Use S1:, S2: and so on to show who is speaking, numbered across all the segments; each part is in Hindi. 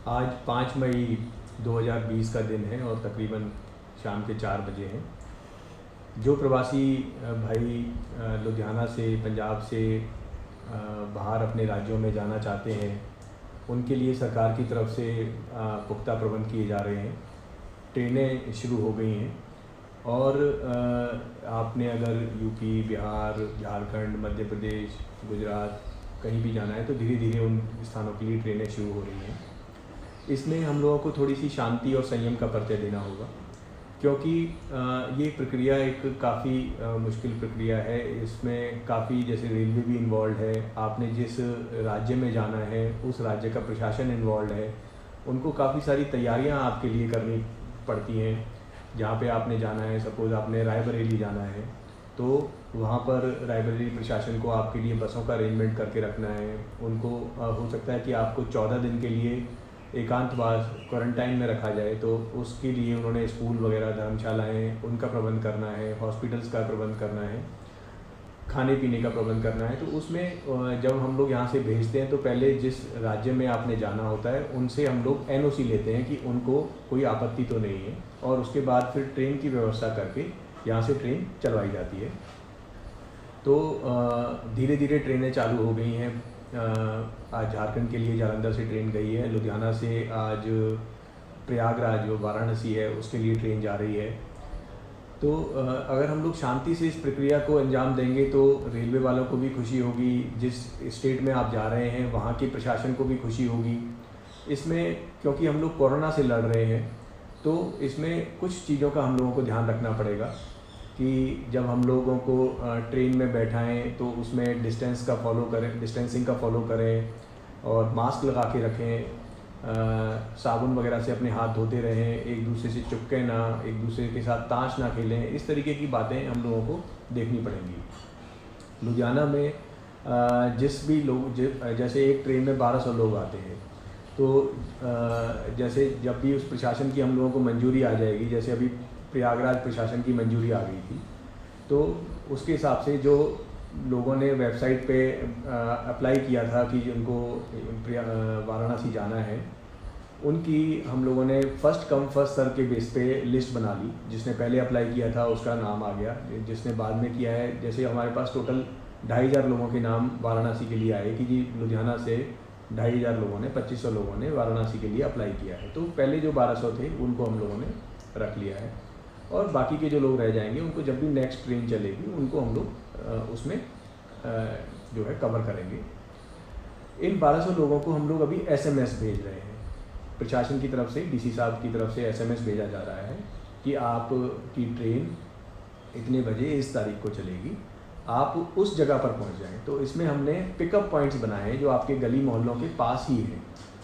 S1: आज 5 मई 2020 का दिन है और तकरीबन शाम के 4 बजे हैं। जो प्रवासी भाई लुधियाना से, पंजाब से बाहर अपने राज्यों में जाना चाहते हैं, उनके लिए सरकार की तरफ से पुख्ता प्रबंध किए जा रहे हैं। ट्रेनें शुरू हो गई हैं और आपने अगर यूपी, बिहार, झारखंड, मध्य प्रदेश, गुजरात कहीं भी जाना है तो धीरे धीरे उन स्थानों के लिए ट्रेनें शुरू हो रही हैं। इसमें हम लोगों को थोड़ी सी शांति और संयम का परिचय देना होगा, क्योंकि ये प्रक्रिया एक काफ़ी मुश्किल प्रक्रिया है। इसमें काफ़ी जैसे रेलवे भी इन्वॉल्व है, आपने जिस राज्य में जाना है उस राज्य का प्रशासन इन्वॉल्व है, उनको काफ़ी सारी तैयारियां आपके लिए करनी पड़ती हैं। जहाँ पे आपने जाना है, सपोज़ आपने रायबरेली जाना है तो वहाँ पर रायबरेली प्रशासन को आपके लिए बसों का अरेंजमेंट करके रखना है। उनको हो सकता है कि आपको 14 दिन के लिए एकांतवास क्वारंटाइन में रखा जाए, तो उसके लिए उन्होंने स्कूल वगैरह, धर्मशालाएँ उनका प्रबंध करना है, हॉस्पिटल्स का प्रबंध करना है, खाने पीने का प्रबंध करना है। तो उसमें जब हम लोग यहाँ से भेजते हैं तो पहले जिस राज्य में आपने जाना होता है उनसे हम लोग एनओसी लेते हैं कि उनको कोई आपत्ति तो नहीं है, और उसके बाद फिर ट्रेन की व्यवस्था करके यहाँ से ट्रेन चलवाई जाती है। तो धीरे धीरे ट्रेनें चालू हो गई हैं। आज झारखंड के लिए जालंधर से ट्रेन गई है, लुधियाना से आज प्रयागराज जो वाराणसी है उसके लिए ट्रेन जा रही है। तो अगर हम लोग शांति से इस प्रक्रिया को अंजाम देंगे तो रेलवे वालों को भी खुशी होगी, जिस स्टेट में आप जा रहे हैं वहाँ के प्रशासन को भी खुशी होगी। इसमें क्योंकि हम लोग कोरोना से लड़ रहे हैं तो इसमें कुछ चीज़ों का हम लोगों को ध्यान रखना पड़ेगा कि जब हम लोगों को ट्रेन में बैठाएं तो उसमें डिस्टेंस का फॉलो करें, डिस्टेंसिंग का फॉलो करें और मास्क लगा के रखें, साबुन वगैरह से अपने हाथ धोते रहें, एक दूसरे से चिपके ना, एक दूसरे के साथ ताश ना खेलें। इस तरीके की बातें हम लोगों को देखनी पड़ेंगी। लुधियाना में जिस भी लोग जैसे एक ट्रेन में 1200 लोग आते हैं, तो जैसे जब भी उस प्रशासन की हम लोगों को मंजूरी आ जाएगी, जैसे अभी प्रयागराज प्रशासन की मंजूरी आ गई थी, तो उसके हिसाब से जो लोगों ने वेबसाइट पे अप्लाई किया था कि उनको वाराणसी जाना है, उनकी हम लोगों ने फ़र्स्ट कम फर्स्ट सर्व के बेस पे लिस्ट बना ली। जिसने पहले अप्लाई किया था उसका नाम आ गया, जिसने बाद में किया है, जैसे हमारे पास टोटल 2500 लोगों के नाम वाराणसी के लिए आए कि जी लुधियाना से 2500 लोगों ने, 2500 लोगों ने वाराणसी के लिए अप्लाई किया है। तो पहले जो 1200 थे उनको हम लोगों ने रख लिया है, और बाकी के जो लोग रह जाएंगे उनको जब भी नेक्स्ट ट्रेन चलेगी उनको हम लोग उसमें जो है कवर करेंगे। इन 1200 लोगों को हम लोग अभी एसएमएस भेज रहे हैं। प्रशासन की तरफ से, डीसी साहब की तरफ से एसएमएस भेजा जा रहा है कि आपकी ट्रेन इतने बजे इस तारीख को चलेगी, आप उस जगह पर पहुंच जाएं। तो इसमें हमने पिकअप पॉइंट्स बनाए हैं जो आपके गली मोहल्लों के पास ही हैं।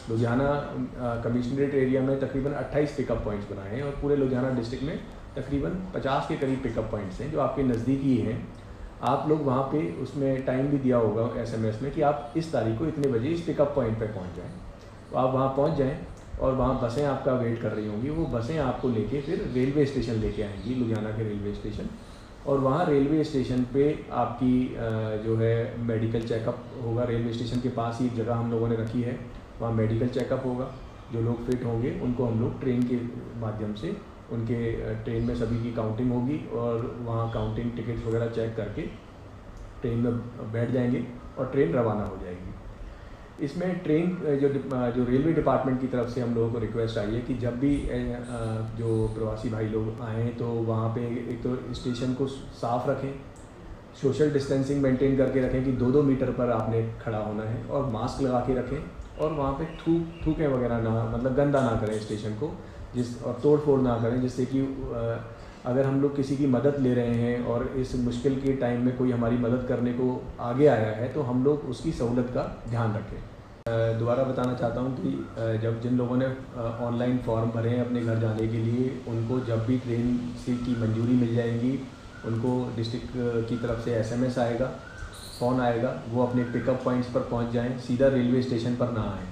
S1: लुधियाना कमिश्नरेट एरिया में तकरीबन 28 पिकअप पॉइंट्स बनाए हैं और पूरे लुधियाना डिस्ट्रिक्ट में तकरीबन 50 के करीब पिकअप पॉइंट्स हैं जो आपके नज़दीकी ही हैं। आप लोग वहाँ पे उसमें टाइम भी दिया होगा एसएमएस में कि आप इस तारीख को इतने बजे इस पिकअप पॉइंट पे पहुँच जाएँ। तो आप वहाँ पहुँच जाएँ और वहाँ बसें आपका वेट कर रही होंगी। वो बसें आपको लेके फिर रेलवे स्टेशन लेके आएंगी, लुधियाना के रेलवे स्टेशन, और वहाँ रेलवे स्टेशन पे आपकी जो है मेडिकल चेकअप होगा। रेलवे स्टेशन के पास ही एक जगह हम लोगों ने रखी है, वहाँ मेडिकल चेकअप होगा। जो लोग फिट होंगे उनको हम लोग ट्रेन के माध्यम से, उनके ट्रेन में सभी की काउंटिंग होगी और वहाँ काउंटिंग टिकट्स वगैरह चेक करके ट्रेन में बैठ जाएंगे और ट्रेन रवाना हो जाएगी। इसमें ट्रेन जो रेलवे डिपार्टमेंट की तरफ से हम लोगों को रिक्वेस्ट आई है कि जब भी जो प्रवासी भाई लोग आएँ तो वहाँ पे एक तो स्टेशन को साफ़ रखें, सोशल डिस्टेंसिंग मेंटेन करके रखें कि 2-2 मीटर पर आपने खड़ा होना है, और मास्क लगा के रखें, और वहाँ पे थूकें वगैरह ना, मतलब गंदा ना करें स्टेशन को, और तोड़ फोड़ ना करें, जिससे कि अगर हम लोग किसी की मदद ले रहे हैं और इस मुश्किल के टाइम में कोई हमारी मदद करने को आगे आया है तो हम लोग उसकी सहूलत का ध्यान रखें। दोबारा बताना चाहता हूँ कि जब जिन लोगों ने ऑनलाइन फॉर्म भरे हैं अपने घर जाने के लिए, उनको जब भी ट्रेन की मंजूरी मिल जाएगी उनको डिस्ट्रिक्ट की तरफ से एसएमएस आएगा, फ़ोन आएगा, वो अपने पिकअप पॉइंट्स पर पहुँच जाएँ, सीधा रेलवे स्टेशन पर ना आएँ,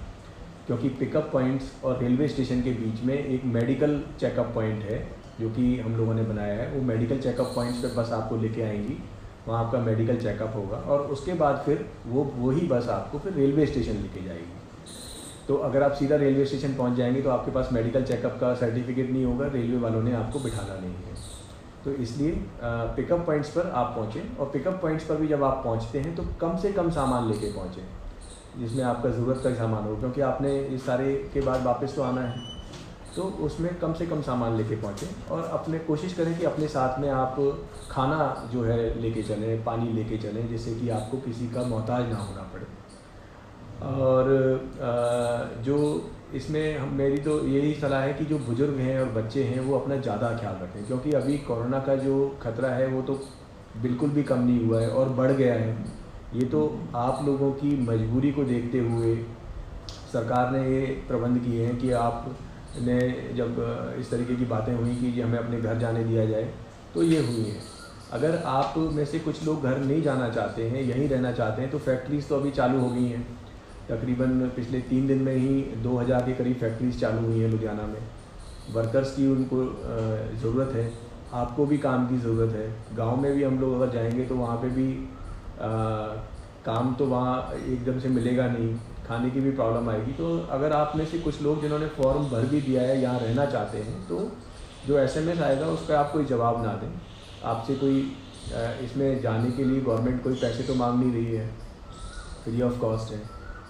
S1: क्योंकि पिकअप पॉइंट्स और रेलवे स्टेशन के बीच में एक मेडिकल चेकअप पॉइंट है जो कि हम लोगों ने बनाया है। वो मेडिकल चेकअप पॉइंट्स पे बस आपको लेके आएंगी, वहाँ आपका मेडिकल चेकअप होगा और उसके बाद फिर वही बस आपको फिर रेलवे स्टेशन लेके जाएगी। तो अगर आप सीधा रेलवे स्टेशन पहुंच जाएंगे तो आपके पास मेडिकल चेकअप का सर्टिफिकेट नहीं होगा, रेलवे वालों ने आपको बिठाना नहीं है। तो इसलिए पिकअप पॉइंट्स पर आप पहुँचें, और पिकअप पॉइंट्स पर भी जब आप पहुँचते हैं तो कम से कम सामान लेके पहुँचें जिसमें आपका ज़रूरत का सामान हो, क्योंकि आपने इस सारे के बाद वापस तो आना है, तो उसमें कम से कम सामान लेके पहुँचें। और अपने कोशिश करें कि अपने साथ में आप खाना जो है लेके चलें, पानी लेके चलें, जिससे कि आपको किसी का मोहताज ना होना पड़े। और जो इसमें मेरी तो यही सलाह है कि जो बुज़ुर्ग हैं और बच्चे हैं वो अपना ज़्यादा ख्याल रखें, क्योंकि अभी कोरोना का जो खतरा है वो तो बिल्कुल भी कम नहीं हुआ है और बढ़ गया है। ये तो आप लोगों की मजबूरी को देखते हुए सरकार ने ये प्रबंध किए हैं कि आपने जब इस तरीके की बातें हुई कि हमें अपने घर जाने दिया जाए, तो ये हुई है। अगर आप में से कुछ लोग घर नहीं जाना चाहते हैं, यहीं रहना चाहते हैं, तो फैक्ट्रीज़ तो अभी चालू हो गई हैं। तकरीबन पिछले 3 दिन में ही 2000 के करीब फैक्ट्रीज़ चालू हुई हैं लुधियाना में। वर्कर्स की उनको ज़रूरत है, आपको भी काम की ज़रूरत है। गांव में भी हम लोग अगर जाएंगे तो वहाँ पे भी काम तो वहाँ एकदम से मिलेगा नहीं, खाने की भी प्रॉब्लम आएगी। तो अगर आप में से कुछ लोग जिन्होंने फॉर्म भर भी दिया है, यहाँ रहना चाहते हैं, तो जो SMS आएगा उस पर आप कोई जवाब ना दें। आपसे कोई इसमें जाने के लिए गवर्नमेंट कोई पैसे तो मांग नहीं रही है, फ्री ऑफ कॉस्ट है,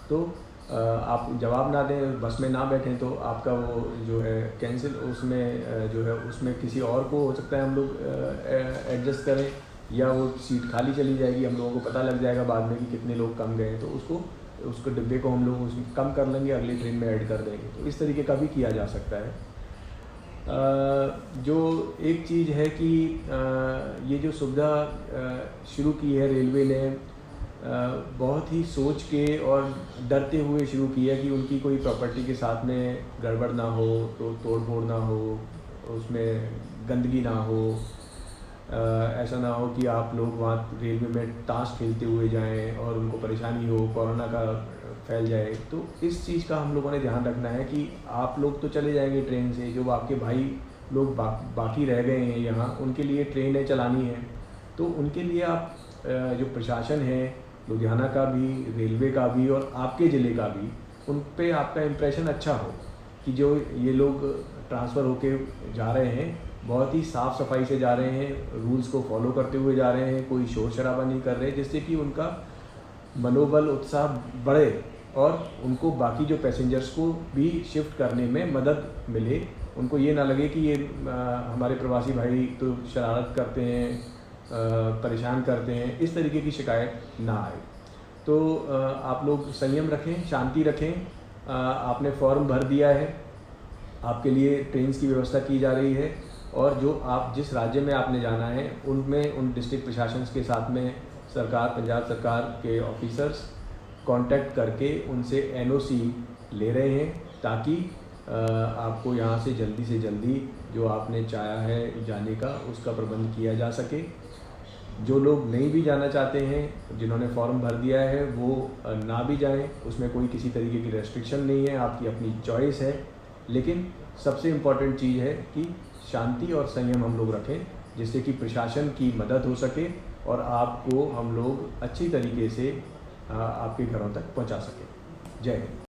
S1: तो आप जवाब ना दें, बस में ना बैठें, तो आपका वो जो है कैंसिल, उसमें जो है उसमें किसी और को हो सकता है हम लोग एडजस्ट करें, या वो सीट खाली चली जाएगी, हम लोगों को पता लग जाएगा बाद में कि कितने लोग कम गए, तो उसको डिब्बे को हम लोग उसमें कम कर लेंगे, अगली ट्रेन में ऐड कर देंगे। तो इस तरीके का भी किया जा सकता है। जो एक चीज़ है कि ये जो सुविधा शुरू की है रेलवे ने, बहुत ही सोच के और डरते हुए शुरू किया कि उनकी कोई प्रॉपर्टी के साथ में गड़बड़ ना हो, तो तोड़ फोड़ ना हो, उसमें गंदगी ना हो, ऐसा ना हो कि आप लोग वहाँ रेलवे में ताश खेलते हुए जाएं और उनको परेशानी हो, कोरोना का फैल जाए। तो इस चीज़ का हम लोगों ने ध्यान रखना है कि आप लोग तो चले जाएंगे ट्रेन से, जो आपके भाई लोग बाकी रह गए हैं यहाँ, उनके लिए ट्रेनें चलानी है, तो उनके लिए आप जो प्रशासन है लुधियाना का भी, रेलवे का भी और आपके ज़िले का भी, उन पे आपका इम्प्रेशन अच्छा हो कि जो ये लोग ट्रांसफ़र होके जा रहे हैं बहुत ही साफ़ सफाई से जा रहे हैं, रूल्स को फॉलो करते हुए जा रहे हैं, कोई शोर शराबा नहीं कर रहे, जिससे कि उनका मनोबल, उत्साह बढ़े और उनको बाकी जो पैसेंजर्स को भी शिफ्ट करने में मदद मिले। उनको ये ना लगे कि ये हमारे प्रवासी भाई तो शरारत करते हैं, परेशान करते हैं, इस तरीके की शिकायत ना आए। तो आप लोग संयम रखें, शांति रखें। आपने फॉर्म भर दिया है, आपके लिए ट्रेन्स की व्यवस्था की जा रही है, और जो आप जिस राज्य में आपने जाना है उनमें उन डिस्ट्रिक्ट प्रशासन के साथ में सरकार, पंजाब सरकार के ऑफिसर्स कांटेक्ट करके उनसे NOC ले रहे हैं, ताकि आपको यहाँ से जल्दी जो आपने चाहा है जाने का, उसका प्रबंध किया जा सके। जो लोग नहीं भी जाना चाहते हैं, जिन्होंने फॉर्म भर दिया है, वो ना भी जाएं, उसमें कोई किसी तरीके की रेस्ट्रिक्शन नहीं है, आपकी अपनी चॉइस है। लेकिन सबसे इम्पॉर्टेंट चीज़ है कि शांति और संयम हम लोग रखें, जिससे कि प्रशासन की मदद हो सके और आपको हम लोग अच्छी तरीके से आपके घरों तक पहुंचा सकें। जय हिंद।